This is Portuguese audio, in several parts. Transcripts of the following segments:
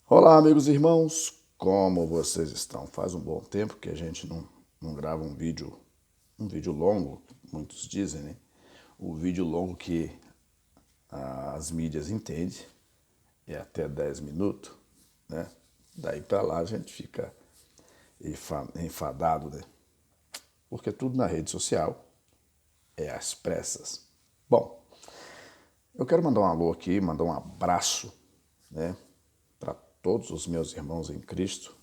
Olá, amigos e irmãos, como vocês estão? Faz um bom tempo que a gente não grava um vídeo longo, muitos dizem, né? O vídeo longo que as mídias entendem é até 10 minutos, né? Daí para lá a gente fica enfadado, né? Porque tudo na rede social é às pressas. Bom, eu quero mandar um alô aqui, mandar um abraço, né, para todos os meus irmãos em Cristo,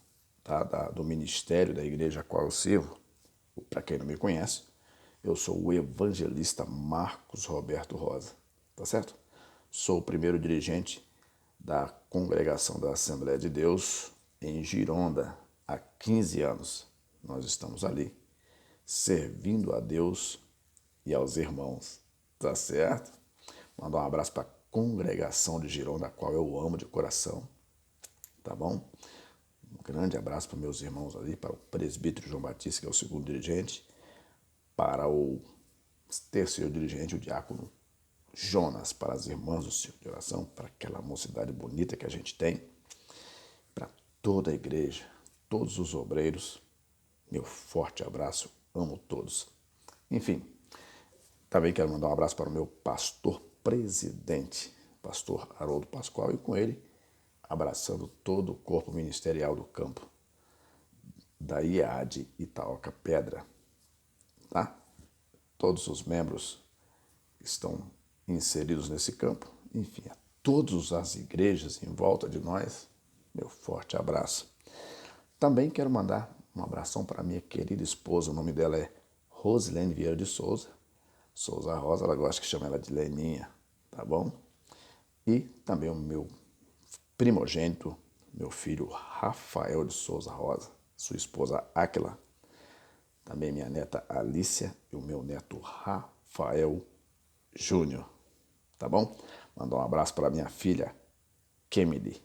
tá, do ministério da igreja a qual eu sirvo. Para quem não me conhece, eu sou o evangelista Marcos Roberto Rosa, tá certo? Sou o primeiro dirigente da congregação da Assembleia de Deus em Gironda há 15 anos. Nós estamos ali servindo a Deus e aos irmãos, tá certo? Mandar um abraço para a congregação de Gironda, a qual eu amo de coração, tá bom? Um grande abraço para meus irmãos ali, para o presbítero João Batista, que é o segundo dirigente, para o terceiro dirigente, o diácono Jonas, para as irmãs do círculo de oração, para aquela mocidade bonita que a gente tem, para toda a igreja, todos os obreiros, meu forte abraço, amo todos. Enfim, também quero mandar um abraço para o meu pastor presidente, pastor Haroldo Pascoal, e com ele abraçando todo o corpo ministerial do campo da IAD Itaoca Pedra, tá? Todos os membros estão inseridos nesse campo, enfim, a todas as igrejas em volta de nós, meu forte abraço. Também quero mandar um abração para minha querida esposa, o nome dela é Rosilene Vieira de Souza, Souza Rosa, ela gosta que chama ela de Leninha, tá bom? E também o meu primogênito, meu filho Rafael de Souza Rosa, sua esposa Áquila, também minha neta Alícia e o meu neto Rafael Júnior, tá bom? Mandar um abraço para minha filha Kemily,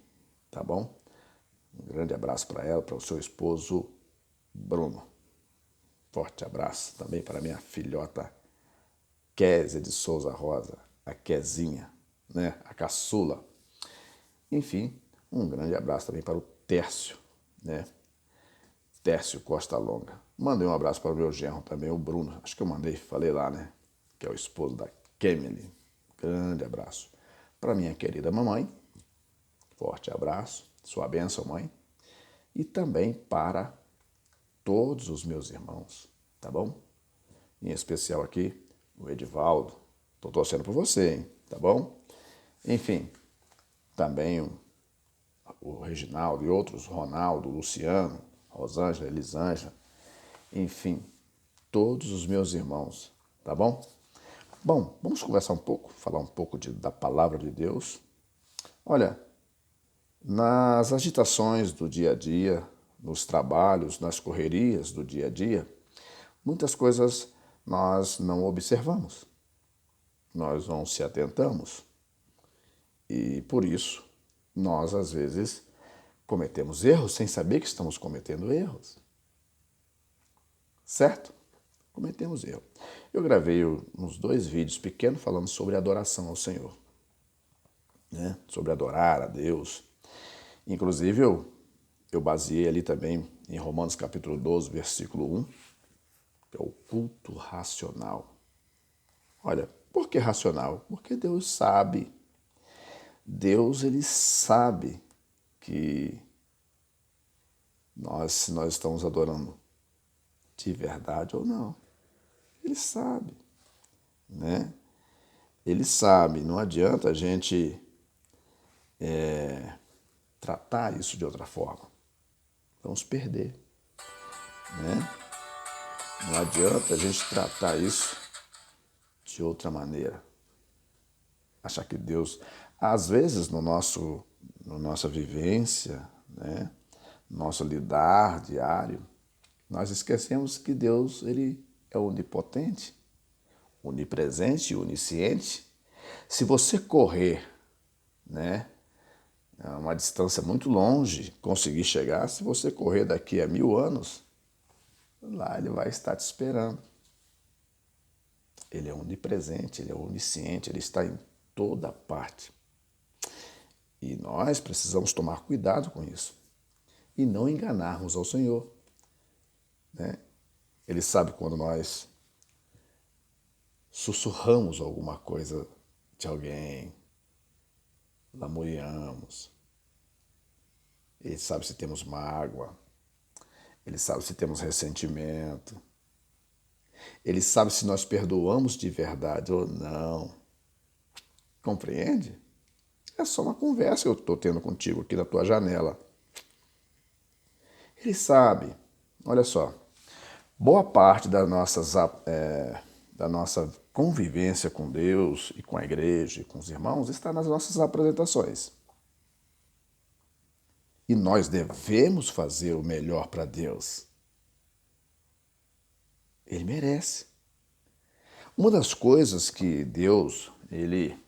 tá bom? Um grande abraço para ela, para o seu esposo Bruno. Forte abraço também para minha filhota Kézia de Souza Rosa, a Kezinha, né? A caçula. Enfim, um grande abraço também para o Tércio, né? Tércio Costa Longa. Mandei um abraço para o meu genro também, o Bruno. Acho que eu mandei, falei lá, né? Que é o esposo da Kemily. Grande abraço. Para minha querida mamãe, forte abraço. Sua bênção, mãe. E também para todos os meus irmãos, tá bom? Em especial aqui, o Edivaldo. Tô torcendo por você, hein? Tá bom? Enfim, também o Reginaldo e outros, Ronaldo, Luciano, Rosângela, Elisângela, enfim, todos os meus irmãos, tá bom? Bom, vamos conversar um pouco, falar um pouco da palavra de Deus. Olha, nas agitações do dia a dia, nos trabalhos, nas correrias do dia a dia, muitas coisas nós não observamos, nós não se atentamos e por isso nós às vezes cometemos erros sem saber que estamos cometendo erros, certo? Cometemos erro. Eu gravei uns 2 vídeos pequenos falando sobre adoração ao Senhor, né? Sobre adorar a Deus. Inclusive eu baseei ali também em Romanos capítulo 12, versículo 1, que é o culto racional. Olha, por que racional? Porque Deus ele sabe que se nós estamos adorando de verdade ou não. Ele sabe, né? Ele sabe, não adianta a gente tratar isso de outra forma. Vamos perder, né? Não adianta a gente tratar isso de outra maneira. Achar que Deus, às vezes na nossa vivência, né, nosso lidar diário, nós esquecemos que Deus ele é onipotente, onipresente e onisciente. Se você correr, né, a uma distância muito longe, conseguir chegar, se você correr daqui a 1000 anos, lá ele vai estar te esperando. Ele é onipresente, ele é onisciente, ele está em toda parte. E nós precisamos tomar cuidado com isso e não enganarmos ao Senhor, né? Ele sabe quando nós sussurramos alguma coisa de alguém, lamuriamos. Ele sabe se temos mágoa, ele sabe se temos ressentimento, ele sabe se nós perdoamos de verdade ou não. Compreende? É só uma conversa que eu estou tendo contigo aqui na tua janela. Ele sabe, olha só, boa parte da nossa convivência com Deus e com a igreja e com os irmãos está nas nossas apresentações. E nós devemos fazer o melhor para Deus. Ele merece. Uma das coisas que Deus, ele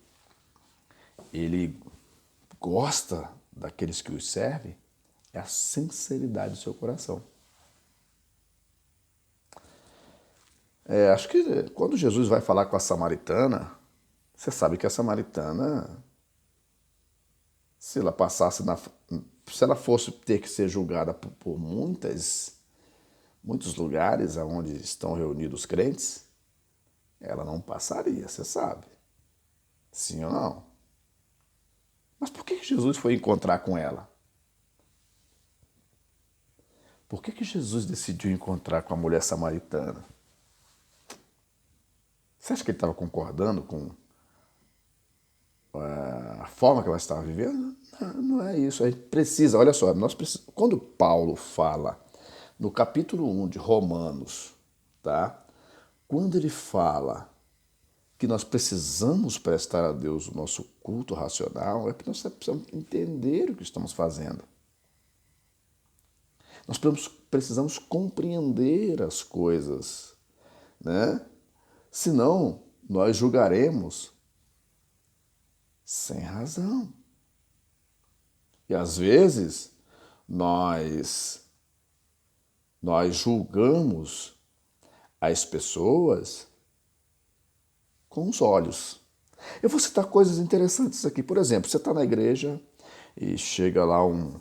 gosta daqueles que os servem é a sinceridade do seu coração. Acho que quando Jesus vai falar com a samaritana, você sabe que a samaritana, se ela passasse se ela fosse ter que ser julgada por muitos lugares onde estão reunidos crentes, ela não passaria, você sabe. Sim ou não? Mas por que Jesus foi encontrar com ela? Por que Jesus decidiu encontrar com a mulher samaritana? Você acha que ele estava concordando com a forma que ela estava vivendo? Não é isso. A gente precisa, olha só, quando Paulo fala no capítulo 1 de Romanos, tá? Quando ele fala que nós precisamos prestar a Deus o nosso culto racional, é porque nós precisamos entender o que estamos fazendo. Nós precisamos compreender as coisas, né? Senão, nós julgaremos sem razão. E às vezes, nós julgamos as pessoas com os olhos. Eu vou citar coisas interessantes aqui. Por exemplo, você está na igreja e chega lá um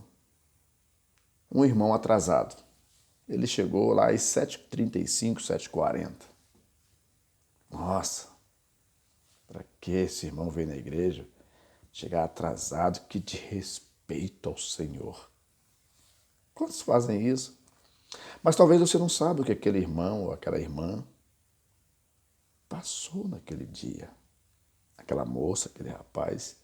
irmão atrasado. Ele chegou lá às 7h35, 7h40. Nossa, para que esse irmão veio na igreja? Chegar atrasado, que de respeito ao Senhor. Quantos fazem isso? Mas talvez você não saiba o que aquele irmão ou aquela irmã passou naquele dia. Aquela moça, aquele rapaz.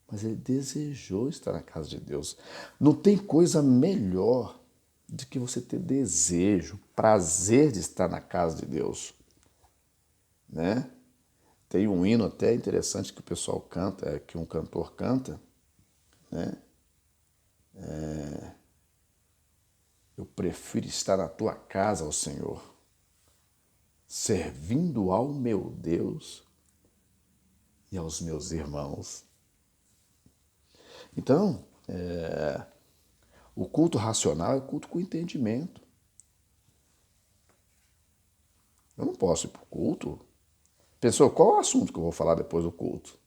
Mas ele desejou estar na casa de Deus. Não tem coisa melhor do que você ter desejo, prazer de estar na casa de Deus, né? Tem um hino até interessante que o pessoal canta, que um cantor canta, né? Eu prefiro estar na tua casa, ó Senhor, servindo ao meu Deus e aos meus irmãos. Então, o culto racional é o culto com entendimento. Eu não posso ir para o culto. Pensou, qual é o assunto que eu vou falar depois do culto?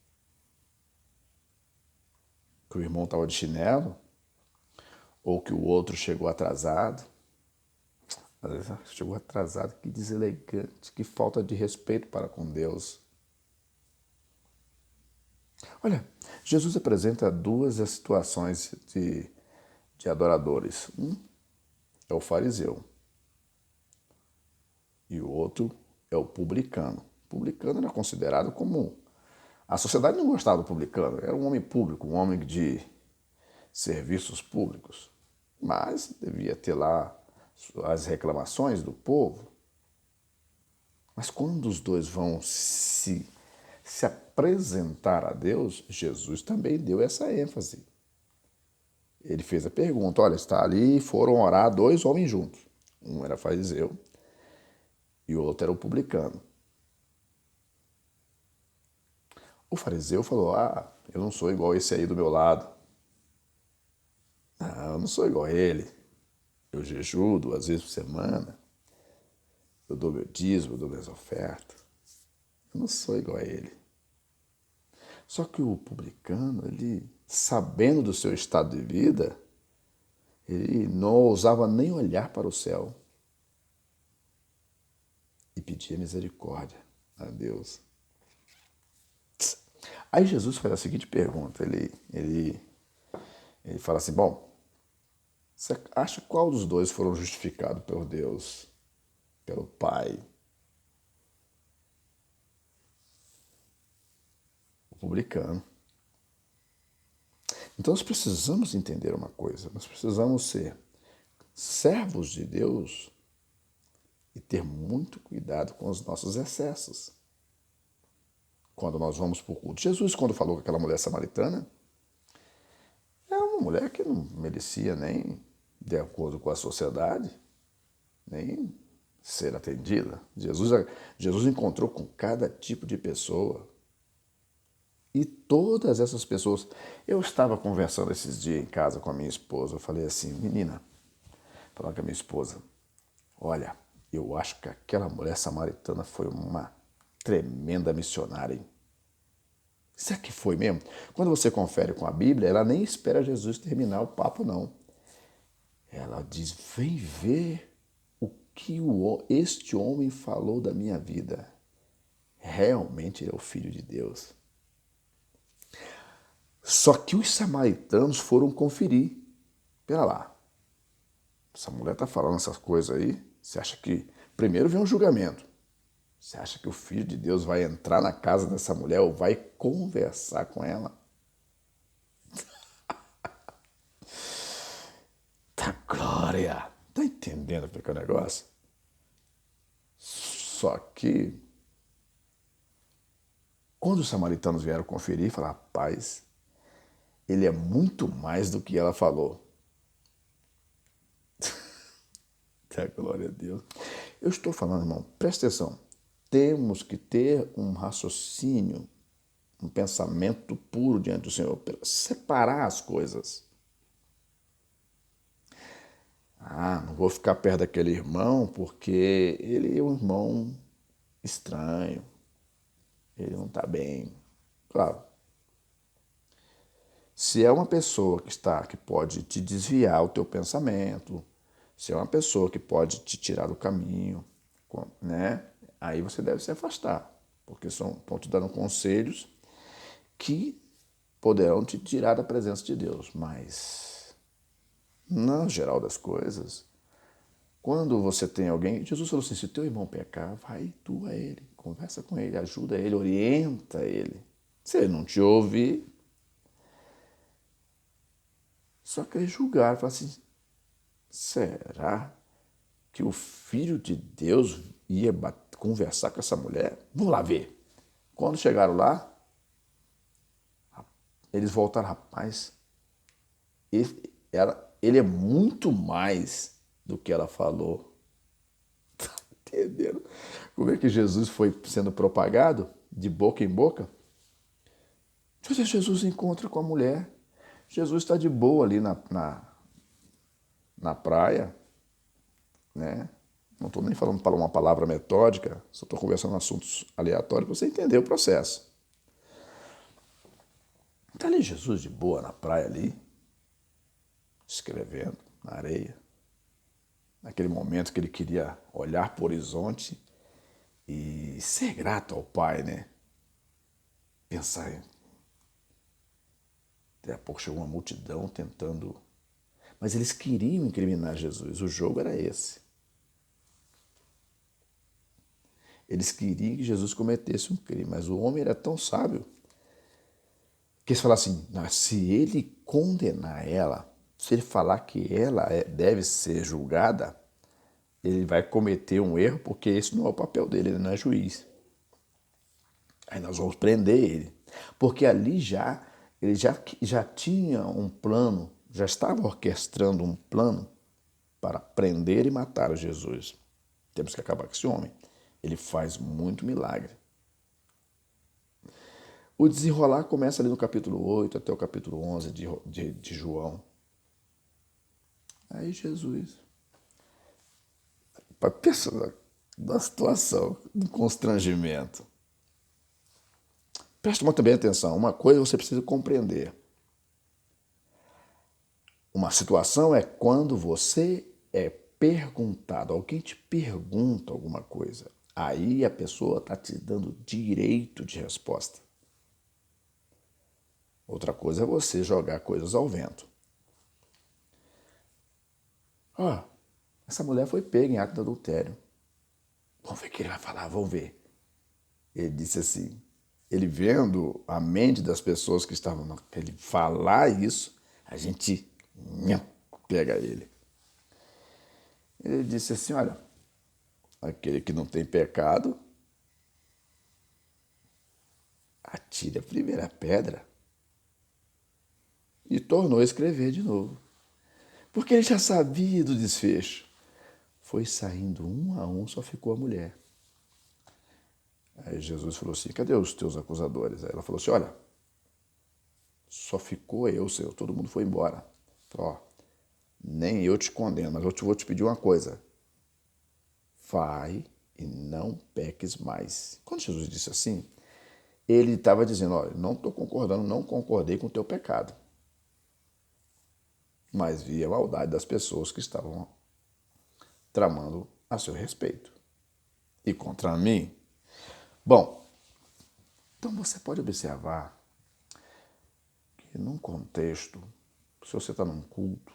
Que o irmão estava de chinelo? Ou que o outro chegou atrasado? Às vezes chegou atrasado, que deselegante, que falta de respeito para com Deus. Olha, Jesus apresenta duas situações de adoradores. Um é o fariseu e o outro é o publicano. O publicano era considerado como... A sociedade não gostava do publicano, era um homem público, um homem de serviços públicos, mas devia ter lá as reclamações do povo. Mas quando os dois vão se apresentar a Deus, Jesus também deu essa ênfase. Ele fez a pergunta, olha, está ali, foram orar dois homens juntos. Um era fariseu e o outro era o publicano. O fariseu falou, eu não sou igual esse aí do meu lado. Não, eu não sou igual a ele. Eu jejuo 2 vezes por semana. Eu dou meu dízimo, eu dou minhas ofertas. Eu não sou igual a ele. Só que o publicano, ele sabendo do seu estado de vida, ele não ousava nem olhar para o céu e pedia misericórdia a Deus. Aí Jesus faz a seguinte pergunta, ele fala assim, bom, você acha qual dos dois foram justificados por Deus, pelo Pai? O publicano. Então nós precisamos entender uma coisa, nós precisamos ser servos de Deus e ter muito cuidado com os nossos excessos. Quando nós vamos para o culto. Jesus, quando falou com aquela mulher samaritana, era uma mulher que não merecia nem, de acordo com a sociedade, nem ser atendida. Jesus encontrou com cada tipo de pessoa. E todas essas pessoas... Eu estava conversando esses dias em casa com a minha esposa. Eu falei assim, menina, falando com a minha esposa, olha, eu acho que aquela mulher samaritana foi uma tremenda missionária, hein? Será que foi mesmo? Quando você confere com a Bíblia, ela nem espera Jesus terminar o papo, não. Ela diz, vem ver o que este homem falou da minha vida. Realmente ele é o Filho de Deus. Só que os samaritanos foram conferir. Pera lá, essa mulher está falando essas coisas aí, você acha que... Primeiro vem um julgamento. Você acha que o Filho de Deus vai entrar na casa dessa mulher ou vai conversar com ela? Tá glória! Tá entendendo o que é o negócio? Só que, quando os samaritanos vieram conferir, falaram, rapaz, ele é muito mais do que ela falou. Tá glória a Deus. Eu estou falando, irmão, presta atenção. Temos que ter um raciocínio, um pensamento puro diante do Senhor, para separar as coisas. Ah, não vou ficar perto daquele irmão porque ele é um irmão estranho, ele não está bem. Claro, se é uma pessoa que pode te desviar o teu pensamento, se é uma pessoa que pode te tirar do caminho, né? Aí você deve se afastar, porque estão te dando conselhos que poderão te tirar da presença de Deus. Mas, no geral das coisas, quando você tem alguém... Jesus falou assim, se teu irmão pecar, vai tu a ele, conversa com ele, ajuda ele, orienta ele. Se ele não te ouvir, só quer julgar, fala assim, será que o Filho de Deus ia conversar com essa mulher? Vamos lá ver. Quando chegaram lá, eles voltaram, rapaz, ele é muito mais do que ela falou. Tá entendendo? Como é que Jesus foi sendo propagado de boca em boca? Jesus encontra com a mulher. Jesus está de boa ali na praia, né? Não estou nem falando para uma palavra metódica, só estou conversando assuntos aleatórios para você entender o processo. Está ali Jesus de boa na praia ali, escrevendo na areia. Naquele momento que ele queria olhar para o horizonte e ser grato ao Pai, né? Pensar em... Daqui a pouco chegou uma multidão tentando... Mas eles queriam incriminar Jesus, o jogo era esse. Eles queriam que Jesus cometesse um crime, mas o homem era tão sábio que eles falaram assim, se ele condenar ela, se ele falar que ela deve ser julgada, ele vai cometer um erro, porque esse não é o papel dele, ele não é juiz. Aí nós vamos prender ele. Porque ali ele já tinha um plano, já estava orquestrando um plano para prender e matar o Jesus. Temos que acabar com esse homem. Ele faz muito milagre. O desenrolar começa ali no capítulo 8 até o capítulo 11 de João. Aí Jesus... Pensa na situação, no constrangimento. Preste também atenção, uma coisa você precisa compreender. Uma situação é quando você é perguntado, alguém te pergunta alguma coisa. Aí a pessoa está te dando direito de resposta. Outra coisa é você jogar coisas ao vento. Essa mulher foi pega em ato de adultério. Vamos ver o que ele vai falar, vamos ver. Ele disse assim, ele vendo a mente das pessoas que estavam, ele falar isso, a gente pega ele. Ele disse assim, olha, aquele que não tem pecado, atire a primeira pedra. E tornou a escrever de novo. Porque ele já sabia do desfecho. Foi saindo um a um, só ficou a mulher. Aí Jesus falou assim, cadê os teus acusadores? Aí ela falou assim, olha, só ficou eu, Senhor, todo mundo foi embora. Falou, nem eu te condeno, mas eu vou te pedir uma coisa. Vai e não peques mais. Quando Jesus disse assim, ele estava dizendo, olha, não estou concordando, não concordei com o teu pecado. Mas vi a maldade das pessoas que estavam tramando a seu respeito. E contra mim. Bom, então você pode observar que num contexto, se você está num culto,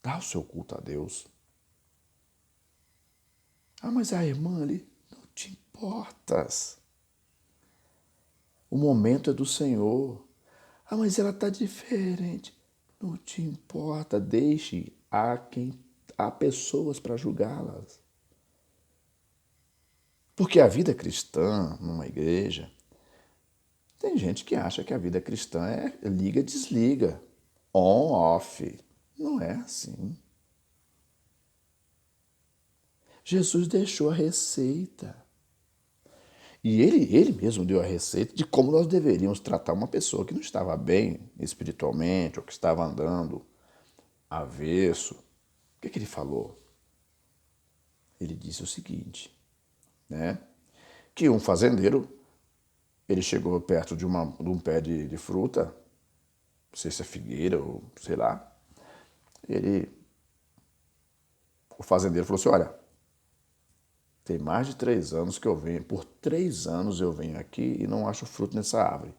dá o seu culto a Deus. Mas a irmã ali, não te importas. O momento é do Senhor. Mas ela está diferente. Não te importa, deixe há pessoas para julgá-las. Porque a vida cristã numa igreja, tem gente que acha que a vida cristã é liga, desliga, on, off. Não é assim. Jesus deixou a receita. E ele mesmo deu a receita de como nós deveríamos tratar uma pessoa que não estava bem espiritualmente ou que estava andando avesso. O que ele falou? Ele disse o seguinte, né? Que um fazendeiro, ele chegou perto de um pé de fruta, não sei se é figueira ou sei lá, o fazendeiro falou assim, olha, tem mais de 3 anos que eu venho, por 3 anos eu venho aqui e não acho fruto nessa árvore.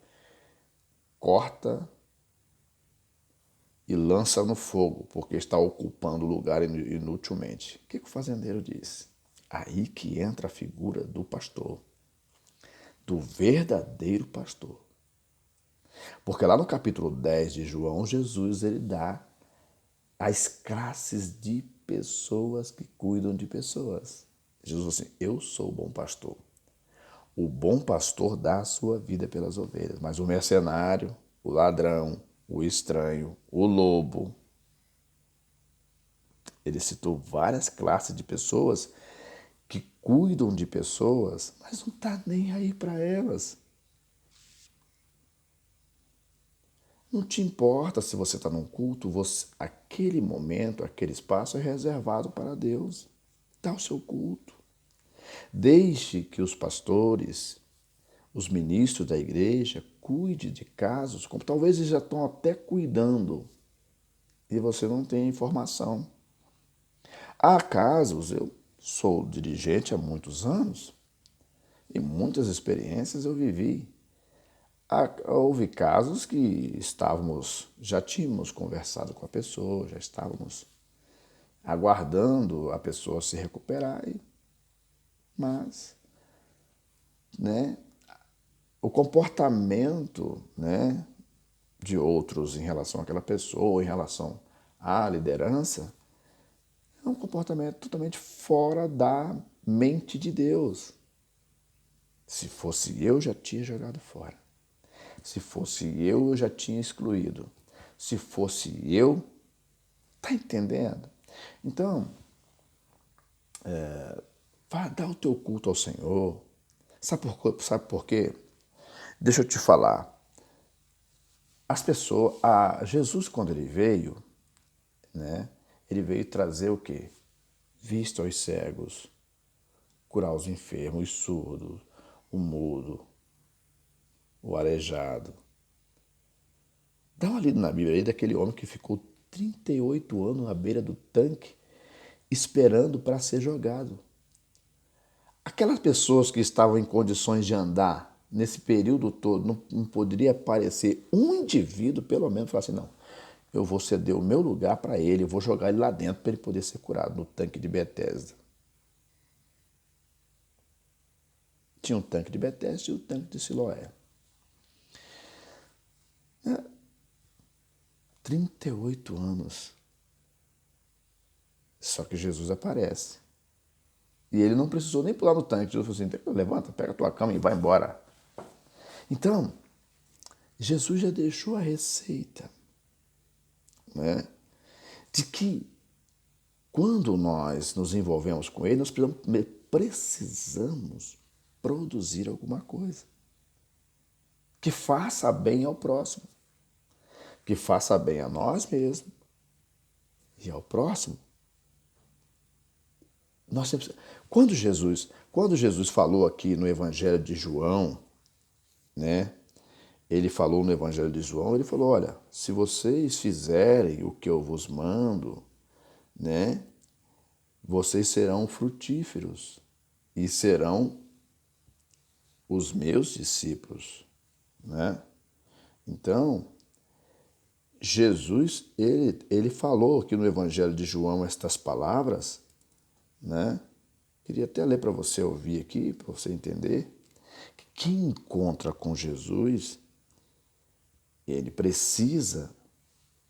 Corta e lança no fogo, porque está ocupando o lugar inutilmente. O que o fazendeiro disse? Aí que entra a figura do pastor, do verdadeiro pastor. Porque lá no capítulo 10 de João, Jesus ele dá as classes de pessoas que cuidam de pessoas. Jesus falou assim, eu sou o bom pastor. O bom pastor dá a sua vida pelas ovelhas, mas o mercenário, o ladrão, o estranho, o lobo, ele citou várias classes de pessoas que cuidam de pessoas, mas não está nem aí para elas. Não te importa se você está num culto, aquele momento, aquele espaço é reservado para Deus. Dá o seu culto. Deixe que os pastores, os ministros da igreja, cuidem de casos, como talvez eles já estão até cuidando, e você não tem informação. Há casos, eu sou dirigente há muitos anos, e muitas experiências eu vivi. Houve casos que já tínhamos conversado com a pessoa, já estávamos aguardando a pessoa se recuperar, mas, né, o comportamento, né, de outros em relação àquela pessoa, em relação à liderança, é um comportamento totalmente fora da mente de Deus. Se fosse eu, já tinha jogado fora. Se fosse eu já tinha excluído. Se fosse eu, tá entendendo? Então, vá dar o teu culto ao Senhor. Sabe por quê? Deixa eu te falar. As pessoas, Jesus quando ele veio, né? Ele veio trazer o quê? Vista aos cegos, curar os enfermos, os surdos, o mudo, o aleijado. Dá uma lida na Bíblia aí daquele homem que ficou 38 anos à beira do tanque, esperando para ser jogado. Aquelas pessoas que estavam em condições de andar nesse período todo, não poderia aparecer um indivíduo, pelo menos, falar assim, não, eu vou ceder o meu lugar para ele, eu vou jogar ele lá dentro para ele poder ser curado, no tanque de Betesda. Tinha um tanque de Betesda e o tanque de Siloé. 38 anos. Só que Jesus aparece. E ele não precisou nem pular no tanque. Jesus falou assim, levanta, pega a tua cama e vai embora. Então, Jesus já deixou a receita, né, de que quando nós nos envolvemos com ele, nós precisamos produzir alguma coisa que faça bem ao próximo, que faça bem a nós mesmos e ao próximo. Nós sempre... Quando Jesus falou aqui no Evangelho de João, né? Ele falou no Evangelho de João, ele falou, olha, se vocês fizerem o que eu vos mando, né? Vocês serão frutíferos e serão os meus discípulos, né? Então, Jesus, ele falou aqui no Evangelho de João estas palavras, né? Queria até ler para você ouvir aqui, para você entender. Que quem encontra com Jesus, ele precisa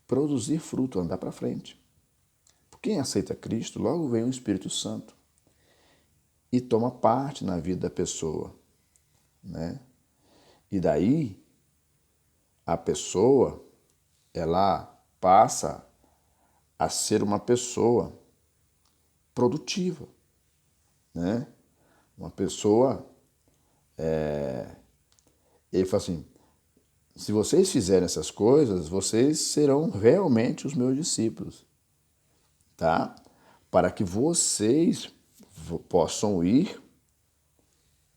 produzir fruto, andar para frente. Quem aceita Cristo, logo vem o Espírito Santo e toma parte na vida da pessoa, né? E daí, a pessoa, ela passa a ser uma pessoa produtiva, né? Uma pessoa, ele fala assim, se vocês fizerem essas coisas, vocês serão realmente os meus discípulos, tá? Para que vocês possam ir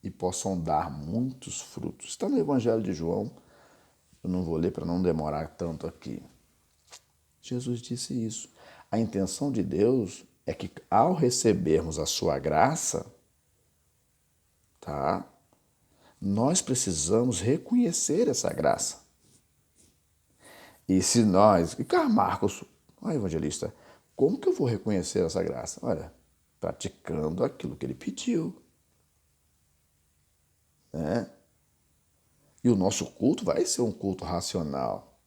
e possam dar muitos frutos. Está no Evangelho de João, eu não vou ler para não demorar tanto aqui. Jesus disse isso. A intenção de Deus é que ao recebermos a sua graça, tá? Nós precisamos reconhecer essa graça. E se nós... E Marcos, evangelista, como que eu vou reconhecer essa graça? Olha, praticando aquilo que ele pediu, né? E o nosso culto vai ser um culto racional.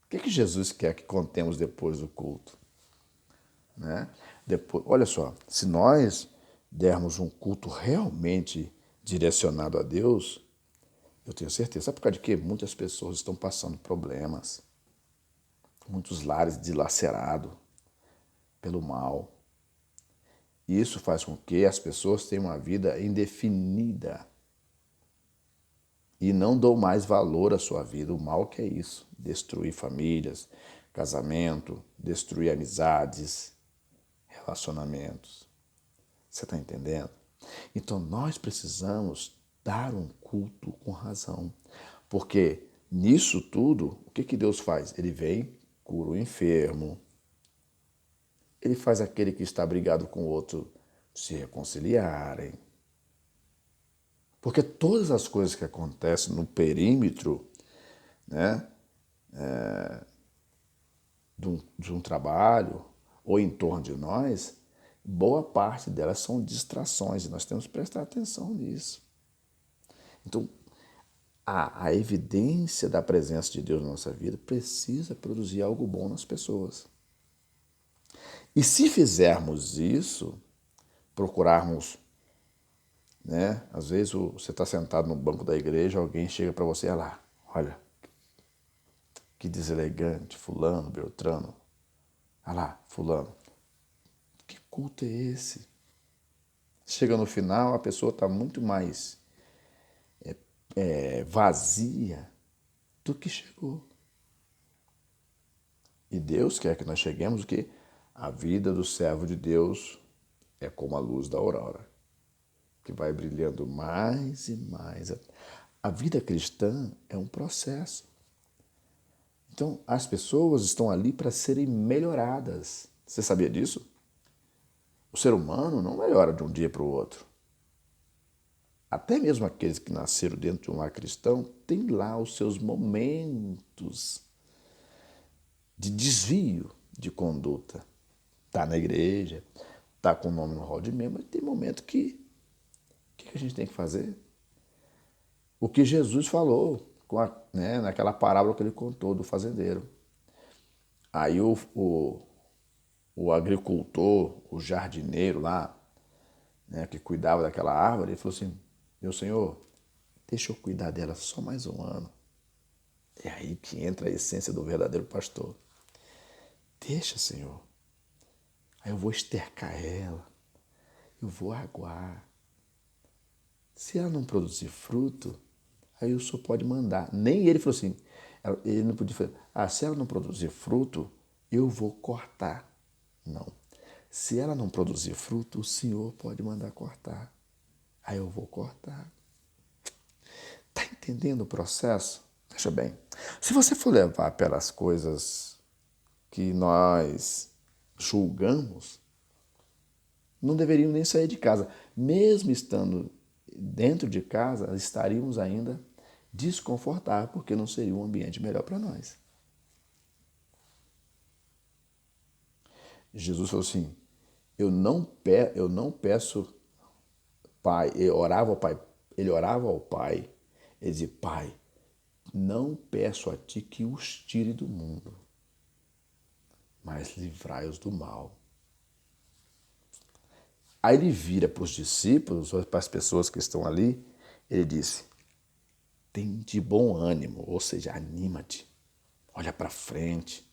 O que Jesus quer que contemos depois do culto? Né? Depois, olha só, se nós dermos um culto realmente direcionado a Deus, eu tenho certeza. Sabe por causa de quê? Muitas pessoas estão passando problemas. Muitos lares dilacerados pelo mal. E isso faz com que as pessoas tenham uma vida indefinida e não dão mais valor à sua vida. O mal que é isso, destruir famílias, casamento, destruir amizades, relacionamentos. Você está entendendo? Então nós precisamos dar um culto com razão, porque nisso tudo, o que Deus faz? Ele vem, cura o enfermo, ele faz aquele que está brigado com o outro se reconciliarem. Porque todas as coisas que acontecem no perímetro, né, de um trabalho ou em torno de nós, boa parte delas são distrações e nós temos que prestar atenção nisso. Então, a evidência da presença de Deus na nossa vida precisa produzir algo bom nas pessoas. E se fizermos isso, procurarmos, né? Às vezes você está sentado no banco da igreja, alguém chega para você, olha, que deselegante, fulano, beltrano. Olha lá, fulano. Que culto é esse? Chega no final, a pessoa está muito mais vazia do que chegou. E Deus quer que nós cheguemos o quê? A vida do servo de Deus é como a luz da aurora, que vai brilhando mais e mais. A vida cristã é um processo. Então, as pessoas estão ali para serem melhoradas. Você sabia disso? O ser humano não melhora de um dia para o outro. Até mesmo aqueles que nasceram dentro de um lar cristão têm lá os seus momentos de desvio de conduta. Está na igreja, está com o nome no hall de membro, mas tem momento que o que a gente tem que fazer? O que Jesus falou naquela parábola que ele contou do fazendeiro. Aí o agricultor, o jardineiro lá, né, que cuidava daquela árvore, ele falou assim, meu senhor, deixa eu cuidar dela só mais um ano. É aí que entra a essência do verdadeiro pastor. Deixa, senhor. Aí eu vou estercar ela, eu vou aguar. Se ela não produzir fruto, aí o senhor pode mandar. Nem ele falou assim, ele não podia falar, se ela não produzir fruto, eu vou cortar. Não. Se ela não produzir fruto, o senhor pode mandar cortar. Aí eu vou cortar. Está entendendo o processo? Veja bem, se você for levar pelas coisas que nós julgamos, não deveriam nem sair de casa. Mesmo estando dentro de casa, estaríamos ainda desconfortáveis, porque não seria um ambiente melhor para nós. Jesus falou assim, eu não peço, Pai, ele orava ao Pai, ele dizia, Pai, não peço a ti que os tire do mundo, mas livrai-os do mal. Aí ele vira para os discípulos, para as pessoas que estão ali, ele disse, tem de bom ânimo, ou seja, anima-te, olha para frente,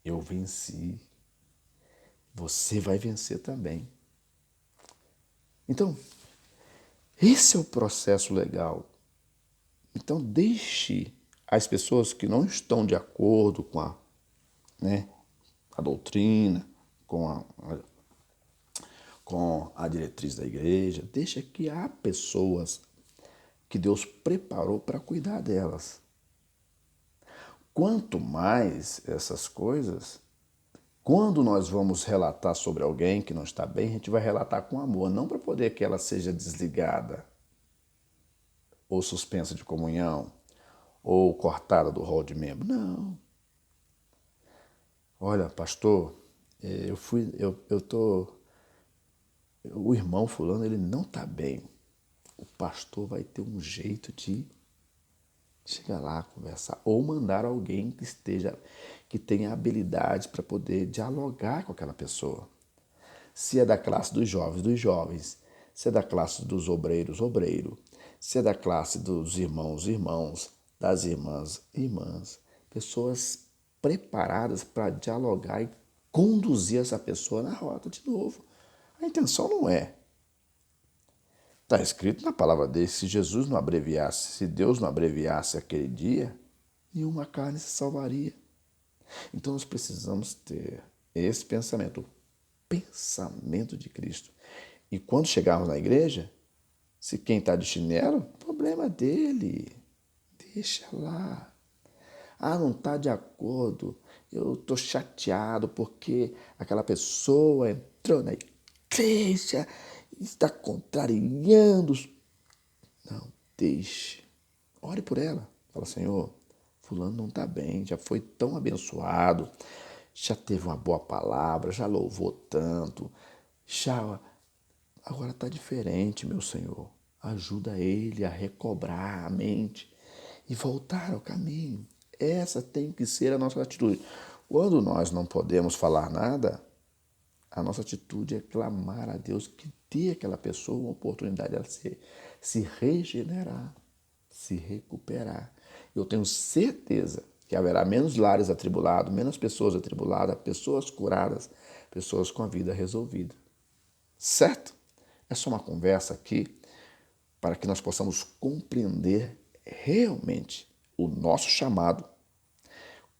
eu venci, você vai vencer também. Então, esse é o processo legal. Então, deixe as pessoas que não estão de acordo com a doutrina, com a diretriz da igreja, deixa que há pessoas que Deus preparou para cuidar delas. Quanto mais essas coisas, quando nós vamos relatar sobre alguém que não está bem, a gente vai relatar com amor, não para poder que ela seja desligada, ou suspensa de comunhão, ou cortada do rol de membro. Não. Olha, pastor, o irmão fulano, ele não está bem. O pastor vai ter um jeito de chegar lá, conversar, ou mandar alguém que tenha habilidade para poder dialogar com aquela pessoa. Se é da classe dos jovens. Se é da classe dos obreiros, obreiro. Se é da classe dos irmãos, irmãos. Das irmãs, irmãs. Pessoas preparadas para dialogar e conduzir essa pessoa na rota de novo. A intenção não é. Está escrito na palavra dele, se Jesus não abreviasse, se Deus não abreviasse aquele dia, nenhuma carne se salvaria. Então nós precisamos ter esse pensamento, o pensamento de Cristo. E quando chegarmos na igreja, se quem está de chinelo, problema dele, deixa lá. Ah, não está de acordo, eu estou chateado porque aquela pessoa entrou na igreja, está contrariando. Não, deixe. Ore por ela. Fala, Senhor, fulano não está bem, já foi tão abençoado, já teve uma boa palavra, já louvou tanto, já agora está diferente, meu Senhor. Ajuda ele a recobrar a mente e voltar ao caminho. Essa tem que ser a nossa atitude. Quando nós não podemos falar nada, a nossa atitude é clamar a Deus que dê àquela pessoa uma oportunidade de se regenerar, se recuperar. Eu tenho certeza que haverá menos lares atribulados, menos pessoas atribuladas, pessoas curadas, pessoas com a vida resolvida. Certo? É só uma conversa aqui para que nós possamos compreender realmente o nosso chamado,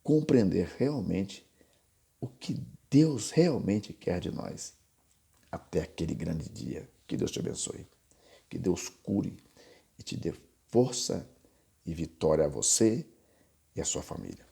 compreender realmente o que Deus realmente quer de nós até aquele grande dia. Que Deus te abençoe. Que Deus cure e te dê força e vitória a você e a sua família.